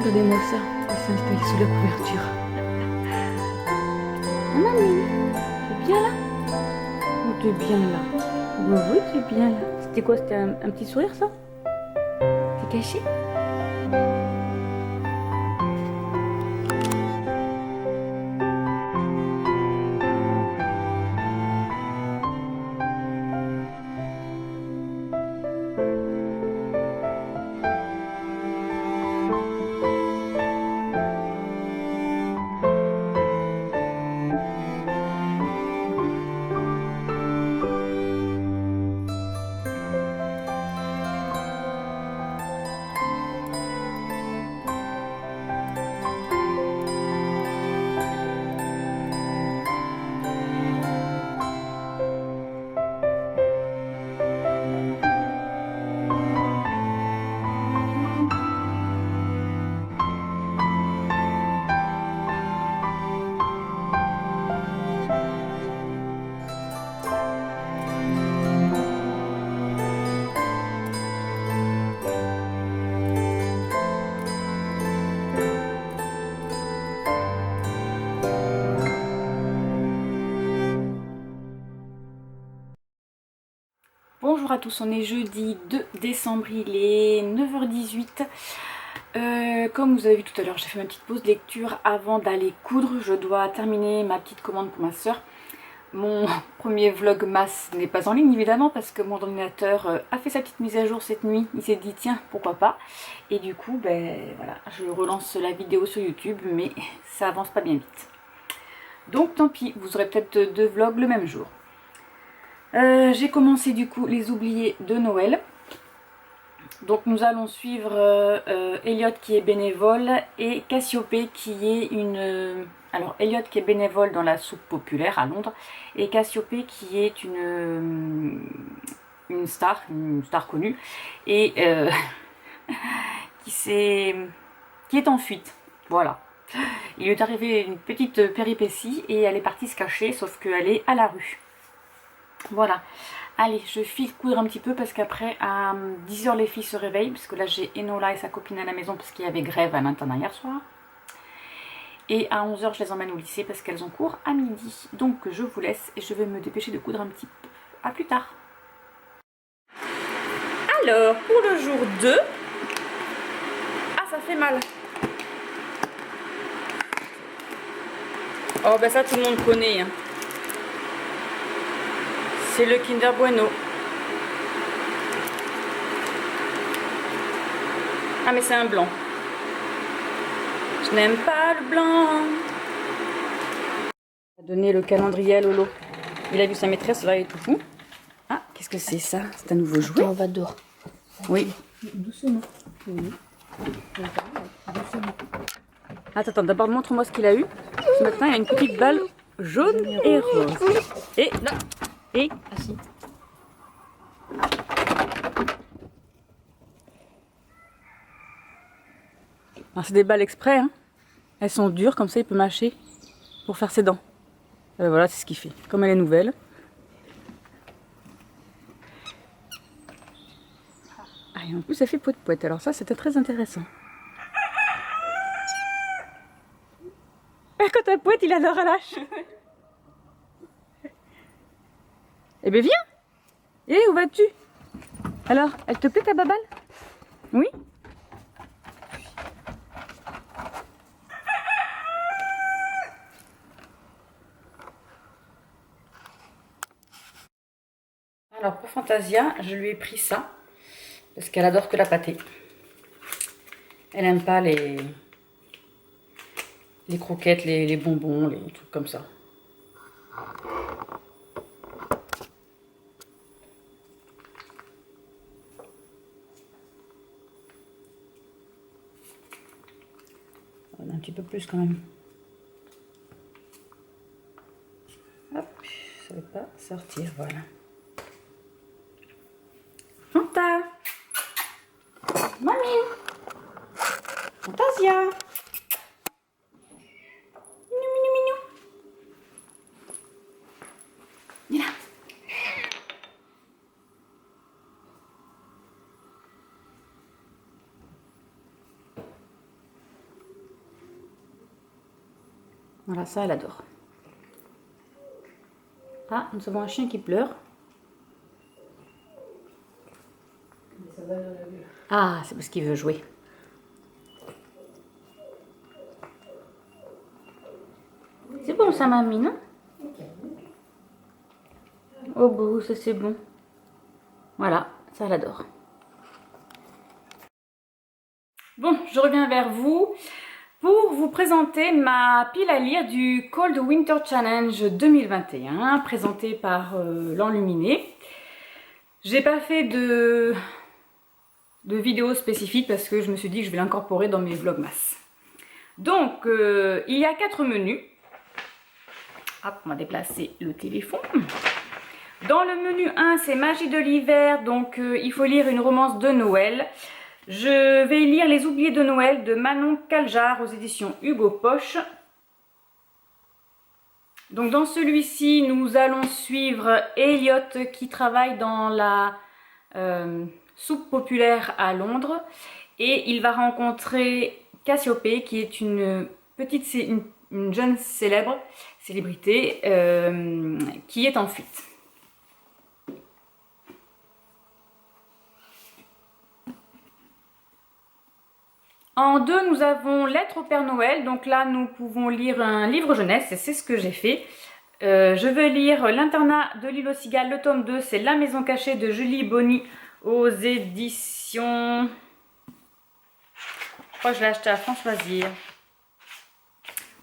Regardez-moi ça, il s'est installé sous la couverture. Mamie, tu es bien là? Oh, tu es bien là. Oui, oui, tu es bien là. C'était quoi? C'était un petit sourire, ça? T'es caché? Bonjour à tous, on est jeudi 2 décembre, il est 9h18. Comme vous avez vu tout à l'heure, j'ai fait ma petite pause de lecture avant d'aller coudre. Je dois terminer ma petite commande pour ma soeur. Mon premier vlogmas n'est pas en ligne évidemment parce que mon ordinateur a fait sa petite mise à jour cette nuit. Il s'est dit tiens, pourquoi pas. Et du coup, ben voilà, je relance la vidéo sur YouTube, mais ça avance pas bien vite. Donc tant pis, vous aurez peut-être 2 vlogs le même jour. J'ai commencé du coup les oubliés de Noël. Donc nous allons suivre Elliot qui est bénévole et Cassiopée qui est une... alors Elliot qui est bénévole dans la soupe populaire à Londres et Cassiopée qui est une star connue et qui est en fuite. Voilà. Il lui est arrivé une petite péripétie et elle est partie se cacher, sauf qu'elle est à la rue. Voilà. Allez, je file coudre un petit peu parce qu'après, à 10 h, les filles se réveillent. Parce que là, j'ai Enola et sa copine à la maison parce qu'il y avait grève à l'internat hier soir. Et à 11 h, je les emmène au lycée parce qu'elles ont cours à midi. Donc, je vous laisse et je vais me dépêcher de coudre un petit peu. A plus tard. Alors, pour le jour 2... Ah, ça fait mal. Oh, ben ça, tout le monde connaît, hein. C'est le Kinder Bueno. Ah mais c'est un blanc. Je n'aime pas le blanc. On va donner le calendrier à Lolo. Il a vu sa maîtresse, là il est tout fou. Ah, qu'est-ce que c'est ça? C'est un nouveau jouet. On va dehors. Oui. Doucement. Oui. Attends, d'abord montre-moi ce qu'il a eu. Ce matin, il y a une petite balle jaune et rose. Et là. Et assis. C'est des balles exprès, hein. Elles sont dures, comme ça il peut mâcher pour faire ses dents. Voilà, c'est ce qu'il fait. Comme elle est nouvelle. Ah, et en plus, elle fait poète-poète. Alors ça, c'était très intéressant. Quand elle poète, il adore, lâche. Eh bien, viens. Eh, où vas-tu? Alors, elle te plaît ta baballe? Oui? Alors pour Fantasia, je lui ai pris ça parce qu'elle adore que la pâtée. Elle aime pas les croquettes, les bonbons, les trucs comme ça. On a un petit peu plus quand même. Hop, ça ne veut pas sortir, voilà. Fanta, mamie, Fantasia, minou, minou, minou. Viens là. Voilà, ça elle adore. Ah, nous avons un chien qui pleure. Ah, c'est parce qu'il veut jouer. C'est bon ça, mamie, non? Oh, bon, ça c'est bon. Voilà, ça elle adore. Bon, je reviens vers vous pour vous présenter ma pile à lire du Cold Winter Challenge 2021, présentée par l'Enluminé. J'ai pas fait de vidéo spécifique parce que je me suis dit que je vais l'incorporer dans mes vlogmas. Donc, il y a 4 menus. Hop, on va déplacer le téléphone. Dans le menu 1, c'est Magie de l'hiver, donc il faut lire une romance de Noël. Je vais lire Les oubliés de Noël de Manon Caljar aux éditions Hugo Poche. Donc dans celui-ci, nous allons suivre Elliot qui travaille dans la soupe populaire à Londres. Et il va rencontrer Cassiopée qui est une jeune célébrité qui est en fuite. En 2, nous avons Lettre au Père Noël. Donc là, nous pouvons lire un livre jeunesse et c'est ce que j'ai fait. Je vais lire L'internat de l'île aux cigales, le tome 2. C'est La maison cachée de Julie Bonny aux éditions... Je crois que je l'ai acheté à Françoisir.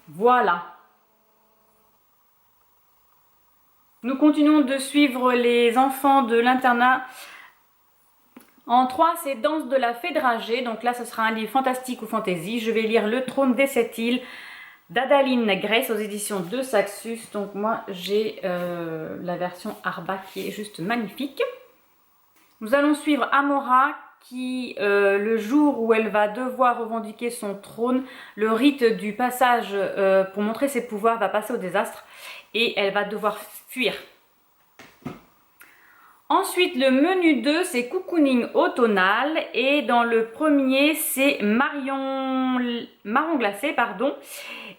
Voilà. Nous continuons de suivre les enfants de l'internat En 3, c'est Danse de la Fée Dragée. Donc là, ce sera un livre fantastique ou fantasy. Je vais lire Le Trône des Sept Îles d'Adaline Grace aux éditions de Saxus. Donc moi, j'ai la version Arba qui est juste magnifique. Nous allons suivre Amora qui, le jour où elle va devoir revendiquer son trône, le rite du passage pour montrer ses pouvoirs va passer au désastre et elle va devoir fuir. Ensuite, le menu 2, c'est Cocooning automnal. Et dans le premier, c'est Marron glacé, pardon.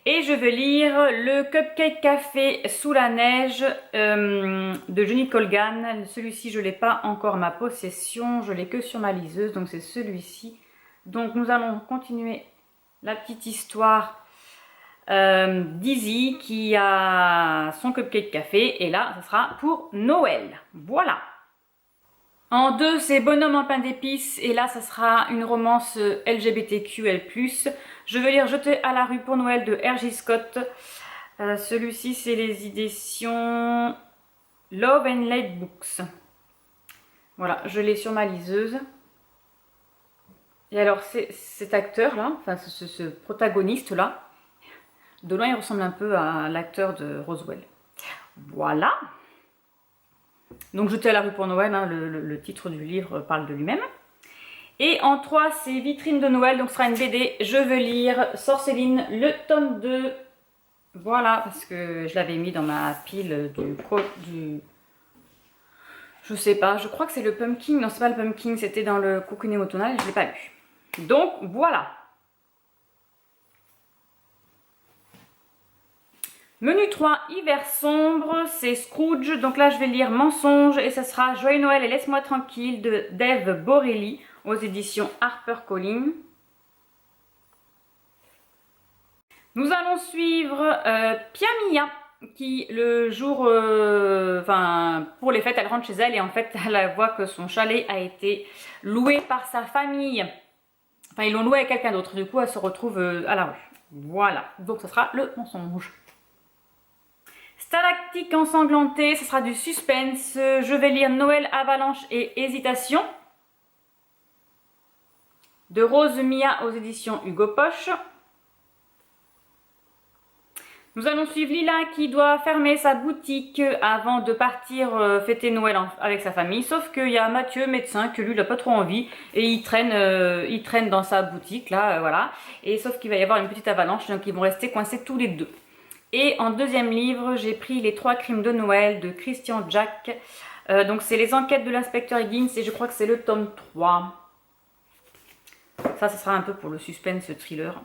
Et je vais lire le Cupcake Café sous la neige de Jenny Colgan. Celui-ci, je ne l'ai pas encore en ma possession. Je l'ai que sur ma liseuse, donc c'est celui-ci. Donc nous allons continuer la petite histoire d'Izzy qui a son Cupcake Café. Et là, ce sera pour Noël. Voilà. En 2, c'est Bonhomme en pain d'épices. Et là, ça sera une romance LGBTQL+. Je vais lire Jeté à la rue pour Noël de R.J. Scott. Celui-ci, c'est les éditions Love and Light Books. Voilà, je l'ai sur ma liseuse. Et alors, cet acteur-là, enfin ce protagoniste-là, de loin, il ressemble un peu à l'acteur de Roswell. Voilà. Donc, Jeté à la rue pour Noël, hein, le titre du livre parle de lui-même. Et en 3, c'est Vitrine de Noël, donc ce sera une BD. Je veux lire Sorceline, le tome 2. Voilà, parce que je l'avais mis dans ma pile du... Je sais pas, je crois que c'est le Pumpkin. Non, c'est pas le Pumpkin, c'était dans le Cocooning automnal et je l'ai pas lu. Donc, voilà. Menu 3, hiver sombre, c'est Scrooge. Donc là, je vais lire Mensonge et ça sera Joyeux Noël et Laisse-moi tranquille de Dave Borelli aux éditions HarperCollins. Nous allons suivre Pia Mia qui, le jour, pour les fêtes, elle rentre chez elle et en fait, elle voit que son chalet a été loué par sa famille. Enfin, ils l'ont loué à quelqu'un d'autre. Du coup, elle se retrouve à la rue. Voilà. Donc, ce sera le mensonge. Stalactique ensanglantée, ce sera du suspense. Je vais lire Noël, Avalanche et Hésitation de Rose Mia aux éditions Hugo Poche. Nous allons suivre Lila qui doit fermer sa boutique avant de partir fêter Noël avec sa famille. Sauf qu'il y a Mathieu, médecin, que lui, il n'a pas trop envie. Et il traîne dans sa boutique, là, voilà. Et sauf qu'il va y avoir une petite avalanche, donc ils vont rester coincés tous les deux. Et en deuxième livre, j'ai pris Les 3 crimes de Noël de Christian Jack. Donc c'est les enquêtes de l'inspecteur Higgins et je crois que c'est le tome 3. Ça, ce sera un peu pour le suspense thriller.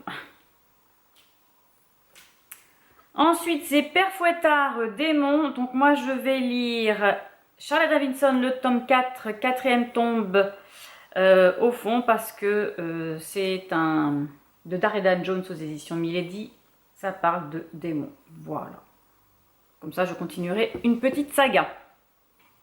Ensuite, c'est Père Fouettard, Démon. Donc moi, je vais lire Charlotte Davidson, le tome 4, quatrième tombe au fond, parce que c'est un de Darren Jones aux éditions Milady. Ça parle de démons. Voilà. Comme ça, je continuerai une petite saga.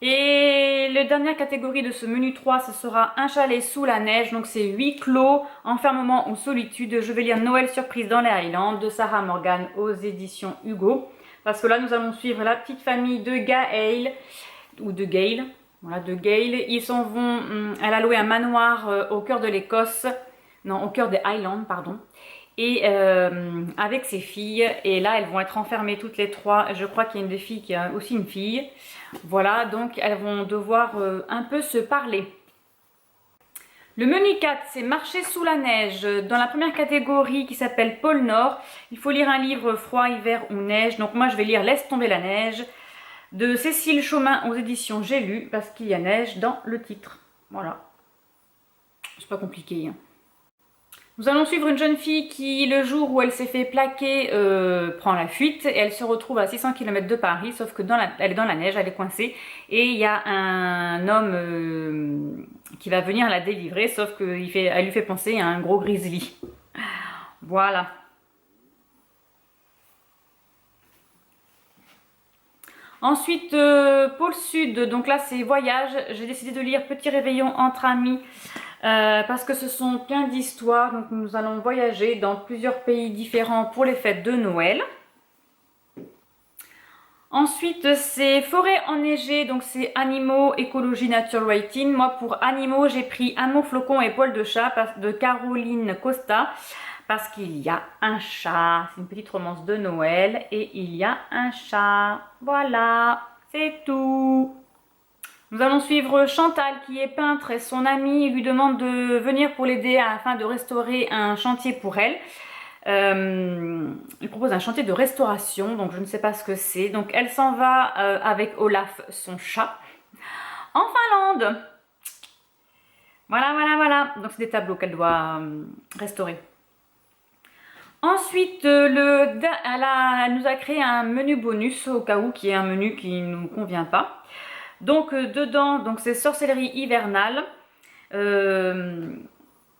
Et la dernière catégorie de ce menu 3, ce sera Un chalet sous la neige. Donc c'est huis clos, enfermement ou solitude. Je vais lire Noël surprise dans les Highlands de Sarah Morgan aux éditions Hugo. Parce que là, nous allons suivre la petite famille de Gaël, ou de Gail. Voilà, de Gail. Ils s'en vont, elle a loué un manoir au cœur de l'Écosse. Non, au cœur des Highlands, pardon. Et avec ses filles, et là elles vont être enfermées toutes les trois. Je crois qu'il y a une des filles qui a aussi une fille. Voilà, donc elles vont devoir un peu se parler. Le menu 4, c'est Marcher sous la neige. Dans la première catégorie qui s'appelle Pôle Nord, il faut lire un livre froid, hiver ou neige. Donc moi je vais lire Laisse tomber la neige de Cécile Chaumin aux éditions J'ai lu, parce qu'il y a neige dans le titre. Voilà. C'est pas compliqué, hein. Nous allons suivre une jeune fille qui, le jour où elle s'est fait plaquer, prend la fuite et elle se retrouve à 600 km de Paris, sauf que elle est dans la neige, elle est coincée et il y a un homme qui va venir la délivrer, sauf qu'elle lui fait penser à un gros grizzly. Voilà. Ensuite, pôle sud, donc là c'est voyage. J'ai décidé de lire Petit réveillon entre amis. Parce que ce sont plein d'histoires, donc nous allons voyager dans plusieurs pays différents pour les fêtes de Noël. Ensuite, c'est Forêt enneigée, donc c'est animaux, écologie, nature writing. Moi, pour animaux, j'ai pris Amour, flocon et poil de chat de Caroline Costa. Parce qu'il y a un chat. C'est une petite romance de Noël et il y a un chat. Voilà, c'est tout. Nous allons suivre Chantal qui est peintre et son amie lui demande de venir pour l'aider afin de restaurer un chantier pour elle. Il propose un chantier de restauration, donc je ne sais pas ce que c'est. Donc elle s'en va avec Olaf, son chat, en Finlande. Voilà, voilà, voilà. Donc c'est des tableaux qu'elle doit restaurer. Ensuite, elle nous a créé un menu bonus au cas où, qui est un menu qui ne nous convient pas. Donc dedans, c'est sorcellerie hivernale.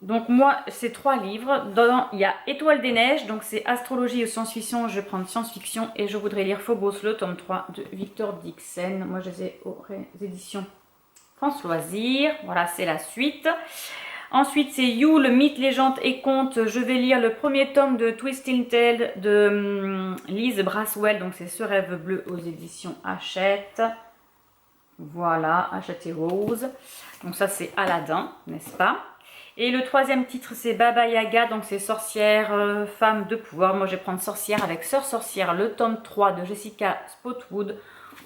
Donc moi, c'est 3 livres. Dedans, il y a Étoile des neiges, donc c'est astrologie et science-fiction. Je vais prendre science-fiction et je voudrais lire Phobos, le tome 3 de Victor Dixon. Moi, je les ai aux éditions France Loisirs. Voilà, c'est la suite. Ensuite, c'est You, le mythe, légende et conte. Je vais lire le premier tome de Twisting Tale de Lise Braswell. Donc, c'est Ce rêve bleu aux éditions Hachette. Voilà, Hachette et Rose. Donc, ça, c'est Aladdin, n'est-ce pas? Et le troisième titre, c'est Baba Yaga. Donc, c'est sorcière, femme de pouvoir. Moi, je vais prendre Sorcière avec Sœur Sorcière, le tome 3 de Jessica Spotwood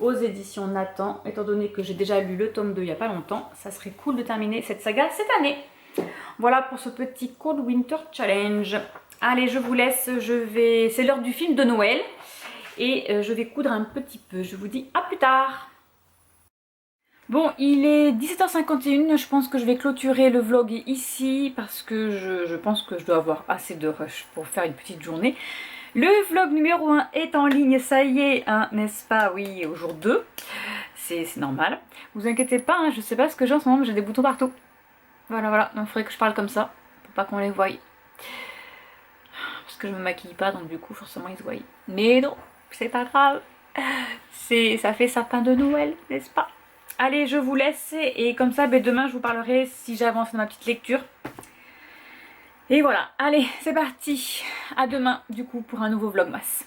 aux éditions Nathan. Étant donné que j'ai déjà lu le tome 2 il n'y a pas longtemps, ça serait cool de terminer cette saga cette année. Voilà pour ce petit Cold Winter Challenge. Allez, je vous laisse, c'est l'heure du film de Noël et je vais coudre un petit peu. Je vous dis à plus tard. Bon, il est 17h51, je pense que je vais clôturer le vlog ici parce que je pense que je dois avoir assez de rush pour faire une petite journée. Le vlog numéro 1 est en ligne, ça y est, hein, n'est-ce pas? Oui, au jour 2, c'est normal. Vous inquiétez pas, hein, je sais pas ce que j'ai en ce moment, j'ai des boutons partout. Voilà, voilà, donc il faudrait que je parle comme ça, pour pas qu'on les voie. Parce que je me maquille pas, donc du coup, forcément, ils se voient. Mais non, c'est pas grave. Ça fait sapin de Noël, n'est-ce pas? Allez, je vous laisse, et comme ça, demain, je vous parlerai si j'avance dans ma petite lecture. Et voilà, allez, c'est parti. À demain, du coup, pour un nouveau vlogmas.